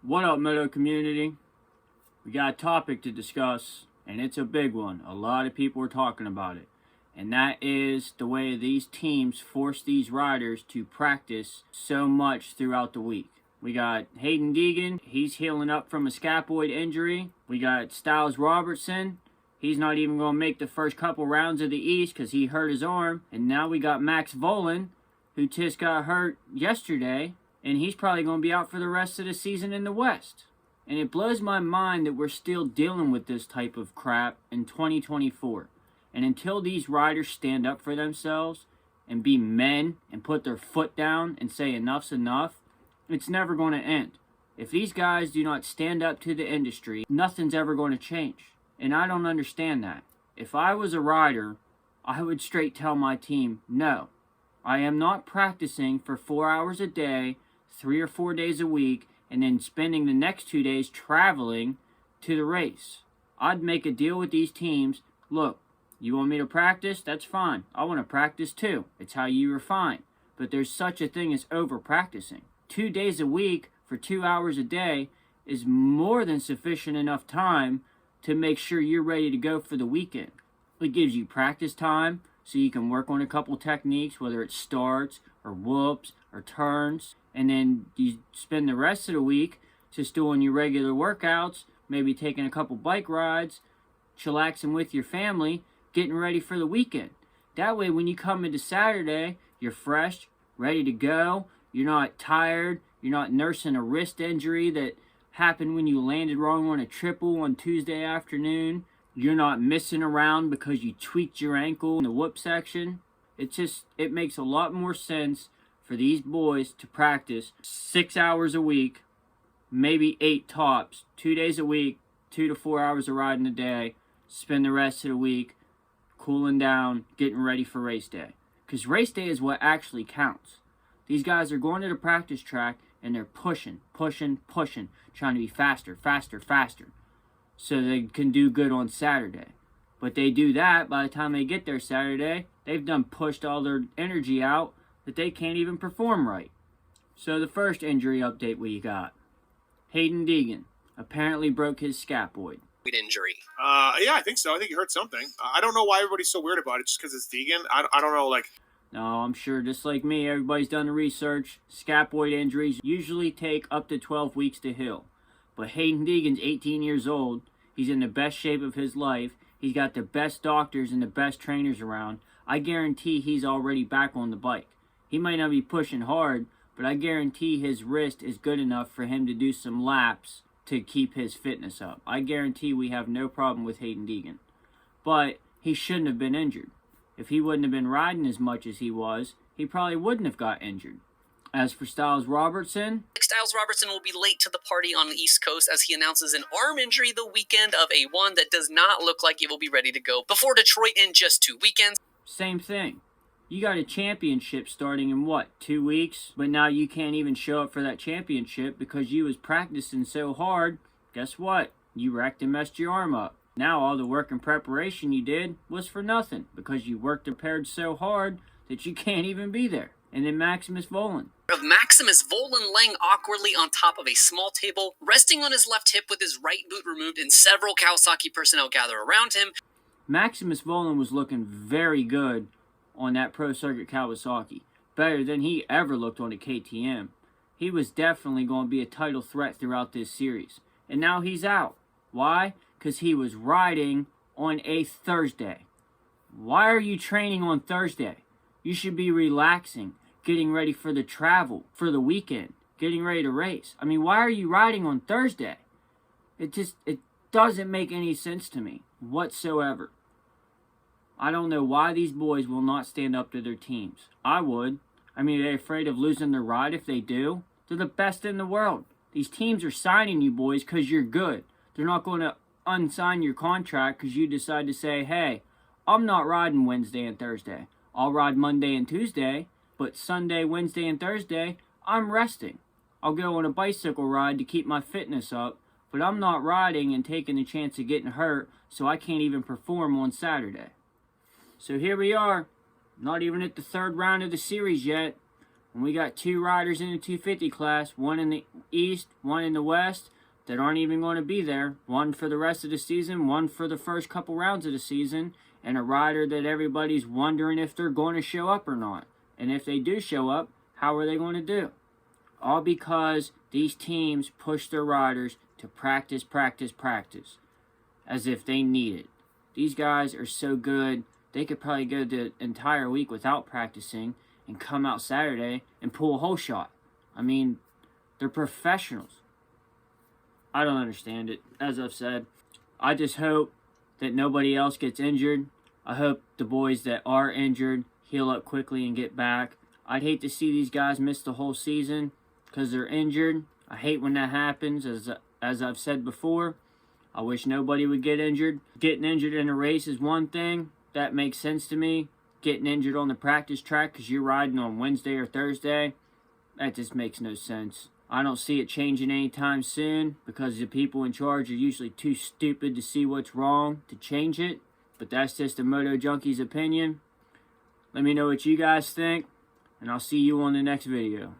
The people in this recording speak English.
What up, Moto community? We got a topic to discuss, and it's a big one. A lot of people are talking about it. And that is the way these teams force these riders to practice so much throughout the week. We got Haiden Deegan. He's healing up from a scaphoid injury. We got Stilez Robertson. He's not even going to make the first couple rounds of the East because he hurt his arm. And now we got Max Vohland, who just got hurt yesterday. And he's probably going to be out for the rest of the season in the West. And it blows my mind that we're still dealing with this type of crap in 2024. And until these riders stand up for themselves and be men and put their foot down and say enough's enough, it's never going to end. If these guys do not stand up to the industry, nothing's ever going to change. And I don't understand that. If I was a rider, I would straight tell my team, no, I am not practicing for 4 hours a day, 3 or 4 days a week, and then spending the next 2 days traveling to the race. I'd make a deal with these teams. Look, you want me to practice? That's fine. I want to practice too. It's how you refine. But there's such a thing as over-practicing. 2 days a week for 2 hours a day is more than sufficient enough time to make sure you're ready to go for the weekend. It gives you practice time so you can work on a couple techniques, whether it's starts or whoops or turns. And then you spend the rest of the week just doing your regular workouts, maybe taking a couple bike rides, chillaxing with your family, getting ready for the weekend. That way, when you come into Saturday, you're fresh, ready to go. You're not tired. You're not nursing a wrist injury that happened when you landed wrong on a triple on Tuesday afternoon. You're not missing around because you tweaked your ankle in the whoop section. It makes a lot more sense for these boys to practice 6 hours a week, maybe 8 tops, 2 days a week, 2 to 4 hours of riding a day, spend the rest of the week cooling down, getting ready for race day. Because race day is what actually counts. These guys are going to the practice track and they're pushing, trying to be faster, so they can do good on Saturday. But they do that, by the time they get there Saturday, they've done pushed all their energy out that they can't even perform right. So the first injury update we got. Haiden Deegan apparently broke his scaphoid. Injury. Yeah, I think so. I think he hurt something. I don't know why everybody's so weird about it, just because it's Deegan. I don't know, No, I'm sure just like me, everybody's done the research. Scaphoid injuries usually take up to 12 weeks to heal. But Haiden Deegan's 18 years old. He's in the best shape of his life. He's got the best doctors and the best trainers around. I guarantee he's already back on the bike. He might not be pushing hard, but I guarantee his wrist is good enough for him to do some laps to keep his fitness up. I guarantee we have no problem with Haiden Deegan. But he shouldn't have been injured. If he wouldn't have been riding as much as he was, he probably wouldn't have got injured. As for Stilez Robertson, Stilez Robertson will be late to the party on the East Coast as he announces an arm injury the weekend of A1 that does not look like it will be ready to go before Detroit in just 2 weekends. same thing. You got a championship starting in 2 weeks? But now you can't even show up for that championship because you was practicing so hard. Guess what? You wrecked and messed your arm up. Now all the work and preparation you did was for nothing because you worked and prepared so hard that you can't even be there. And then Max Vohland. Of Maximus Vohland laying awkwardly on top of a small table, resting on his left hip with his right boot removed, and several Kawasaki personnel gather around him. Maximus Vohland was looking very good on that Pro Circuit Kawasaki. Better than he ever looked on a KTM. He was definitely going to be a title threat throughout this series. And now he's out. Why? Because he was riding on a Thursday. Why are you training on Thursday? You should be relaxing, getting ready for the travel, for the weekend, getting ready to race. I mean, why are you riding on Thursday? It doesn't make any sense to me whatsoever. I don't know why these boys will not stand up to their teams. I would. I mean, are they afraid of losing their ride if they do? They're the best in the world. These teams are signing you boys because you're good. They're not going to unsign your contract because you decide to say, hey, I'm not riding Wednesday and Thursday. I'll ride Monday and Tuesday, but Sunday, Wednesday, and Thursday, I'm resting. I'll go on a bicycle ride to keep my fitness up, but I'm not riding and taking the chance of getting hurt so I can't even perform on Saturday. So here we are, not even at the third round of the series yet. When we got 2 riders in the 250 class, one in the East, one in the West, that aren't even going to be there. One for the rest of the season, one for the first couple rounds of the season, and a rider that everybody's wondering if they're going to show up or not. And if they do show up, how are they going to do? All because these teams push their riders to practice, practice, practice, as if they need it. These guys are so good, they could probably go the entire week without practicing and come out Saturday and pull a whole shot. I mean, they're professionals. I don't understand it. As I've said, I just hope that nobody else gets injured. I hope the boys that are injured heal up quickly and get back. I'd hate to see these guys miss the whole season because they're injured. I hate when that happens, as I've said before. I wish nobody would get injured. Getting injured in a race is one thing. That makes sense to me. Getting injured on the practice track because you're riding on Wednesday or Thursday, that just makes no sense. I don't see it changing anytime soon because the people in charge are usually too stupid to see what's wrong to change it. But that's just a Moto Junkie's opinion. Let me know what you guys think, and I'll see you on the next video.